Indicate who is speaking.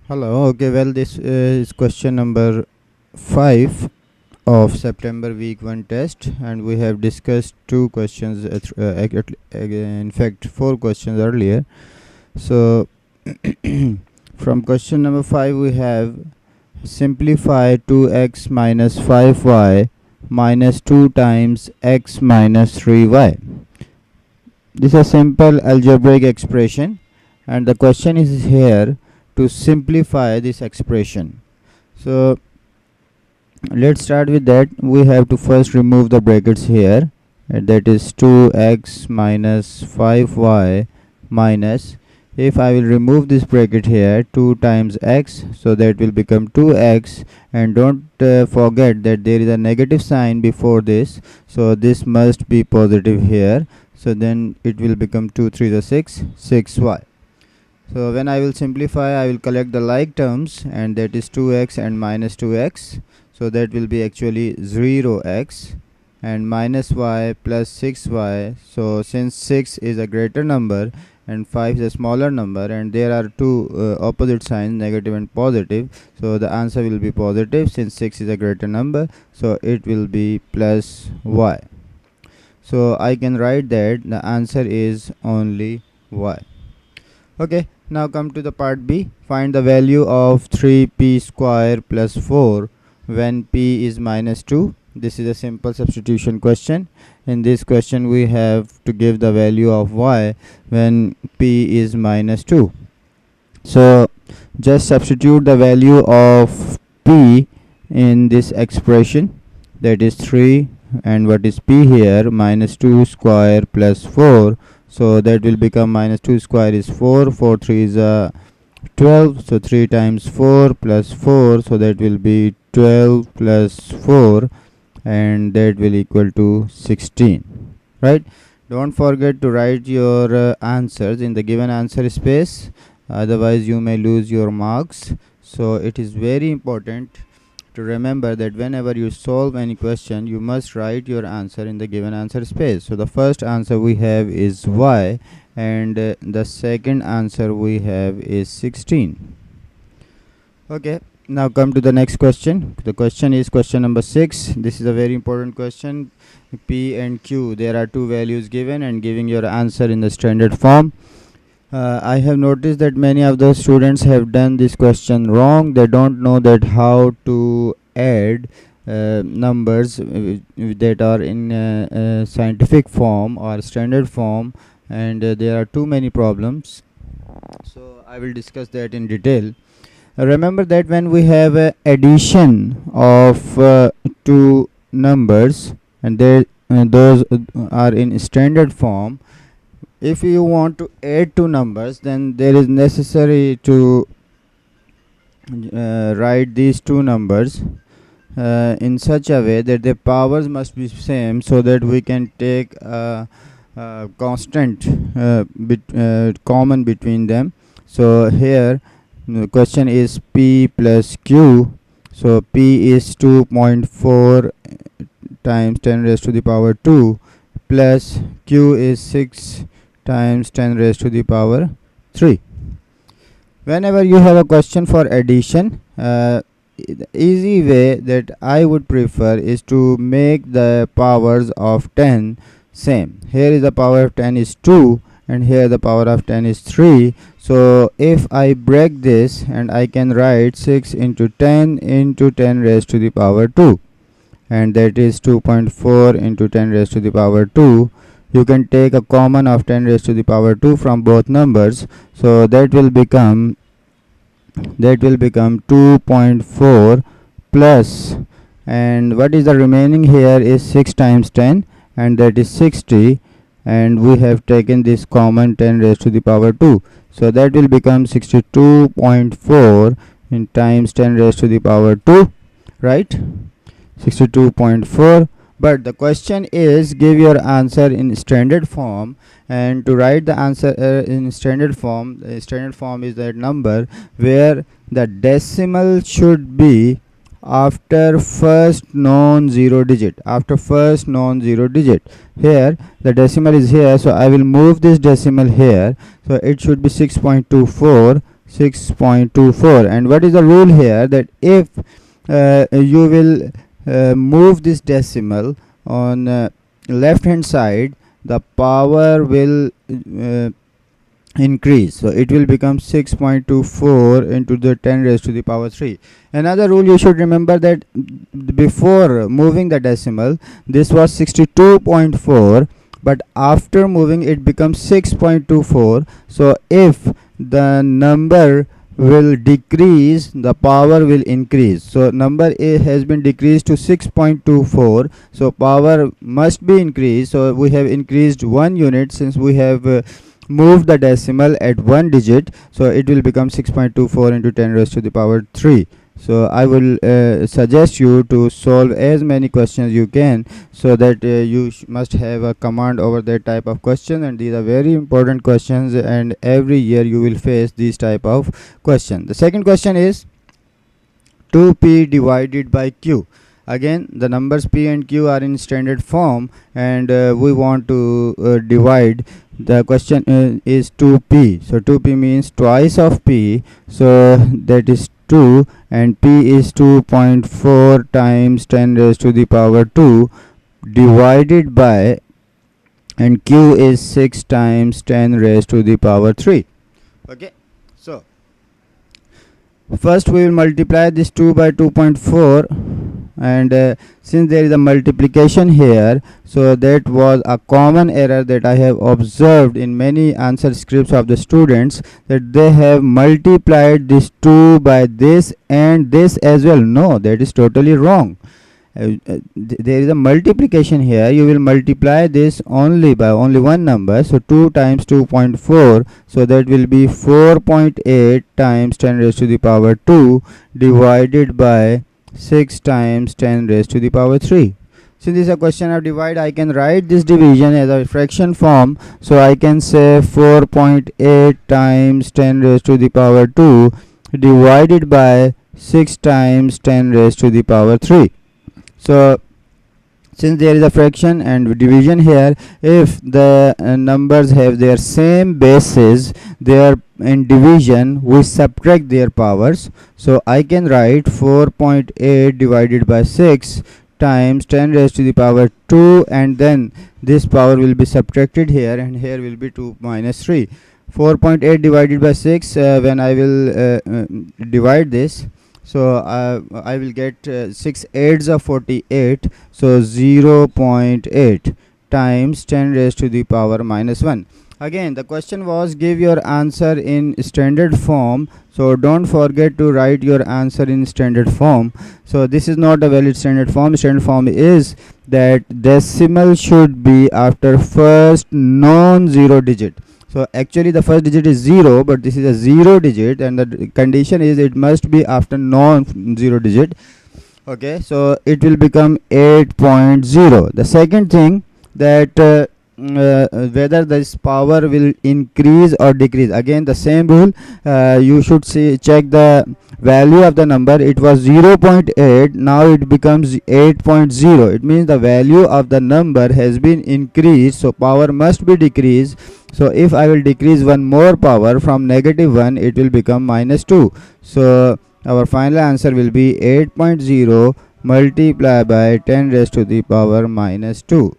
Speaker 1: Hello. Okay, well, this is question number 5 of September week 1 test, and we have discussed two questions, in fact, 4 questions earlier. So, from question number 5, we have simplify 2x minus 5y minus 2 times x minus 3y. This is a simple algebraic expression, and the question is here to simplify this expression. So let's start with that. We have to first remove the brackets here, and that is 2x minus 5y minus, if I will remove this bracket here, 2 times x, so that will become 2x, and don't forget that there is a negative sign before this, so this must be positive here, so then it will become 2 3 is 6, 6y. So when I will simplify, I will collect the like terms, and that is 2x and minus 2x. So that will be actually 0x and minus y plus 6y. So since 6 is a greater number and 5 is a smaller number, and there are two opposite signs, negative and positive, so the answer will be positive since 6 is a greater number. So it will be plus y. So I can write that the answer is only y. Okay, now come to the part B. Find the value of 3p square plus 4 when p is minus 2. This is a simple substitution question. In this question, we have to give the value of y when p is minus 2. So just substitute the value of p in this expression, that is 3, and what is p here, minus 2 square plus 4. So that will become minus 2 square is 4, 4 3 is 12, so 3 times 4 plus 4, so that will be 12 plus 4, and that will equal to 16, right? Don't forget to write your answers in the given answer space, otherwise you may lose your marks. So it is very important to remember that whenever you solve any question, you must write your answer in the given answer space. So the first answer we have is y, and the second answer we have is 16. Okay, now come to the next question. The question is question number 6. This is a very important question. P and Q, there are two values given and giving your answer in the standard form. I have noticed that many of the students have done this question wrong. They don't know that how to add numbers that are in scientific form or standard form, and there are too many problems. So I will discuss that in detail. Remember that when we have addition of two numbers, and those are in standard form, if you want to add two numbers, then there is necessary to write these two numbers in such a way that their powers must be same, so that we can take a constant common between them. So here the question is p plus q. So p is 2.4 times 10 raised to the power 2 plus q is 6 times 10 raised to the power 3. Whenever you have a question for addition, the easy way that I would prefer is to make the powers of 10 same. Here is the power of 10 is 2, and here the power of 10 is 3. So if I break this, and I can write 6 into 10 raised to the power 2, and that is 2.4 into 10 raised to the power 2. You can take a common of 10 raised to the power 2 from both numbers, so that will become 2.4 plus, and what is the remaining here is 6 times 10, and that is 60, and we have taken this common 10 raised to the power 2, so that will become 62.4 in times 10 raised to the power 2, right? 62.4. But the question is, give your answer in standard form, and to write the answer in standard form, the standard form is that number where the decimal should be after first non-zero digit. Here the decimal is here, so I will move this decimal here, so it should be 6.24 6.24. And what is the rule here? That if you will move this decimal on left hand side, the power will increase, so it will become 6.24 into the 10 raised to the power 3. Another rule you should remember, that before moving the decimal this was 62.4, but after moving it becomes 6.24. so if the number will decrease, the power will increase. So number A has been decreased to 6.24, so power must be increased. So we have increased 1 unit since we have move the decimal at 1 digit, so it will become 6.24 into 10 raised to the power 3. So I will suggest you to solve as many questions you can, so that you must have a command over that type of question, and these are very important questions, and every year you will face these type of questions. The second question is 2p divided by q. Again, the numbers p and q are in standard form, and we want to divide. The question is 2p, so 2p means twice of p, so that is 2, and p is 2.4 times 10 raised to the power 2 divided by, and q is 6 times 10 raised to the power 3. Okay, so first we will multiply this 2 by 2.4, and since there is a multiplication here, so that was a common error that I have observed in many answer scripts of the students, that they have multiplied this 2 by this and this as well. No, that is totally wrong. There is a multiplication here. You will multiply this only by only one number, so 2 times 2.4, so that will be 4.8 times 10 raised to the power 2 divided by 6 times 10 raised to the power 3. Since this is a question of divide, I can write this division as a fraction form, so I can say 4.8 times 10 raised to the power 2 divided by 6 times 10 raised to the power 3. So since there is a fraction and division here, if the numbers have their same bases, they are in division, we subtract their powers. So I can write 4.8 divided by 6 times 10 raised to the power 2, and then this power will be subtracted here, and here will be 2 minus 3. 4.8 divided by 6, when I will divide this, so I will get 6 8s of 48, so 0.8 times 10 raised to the power minus 1. Again, the question was give your answer in standard form, so don't forget to write your answer in standard form. So this is not a valid standard form. Standard form is that decimal should be after first non-zero digit. So actually the first digit is 0, but this is a 0 digit, and the condition is it must be after non-zero digit. Okay, so it will become 8.0. The second thing, that whether this power will increase or decrease. Again, the same rule, you should check the value of the number. It was 0.8, now it becomes 8.0. it means the value of the number has been increased, so power must be decreased. So if I will decrease one more power from -1, it will become -2. So our final answer will be 8.0 multiplied by 10 raised to the power -2.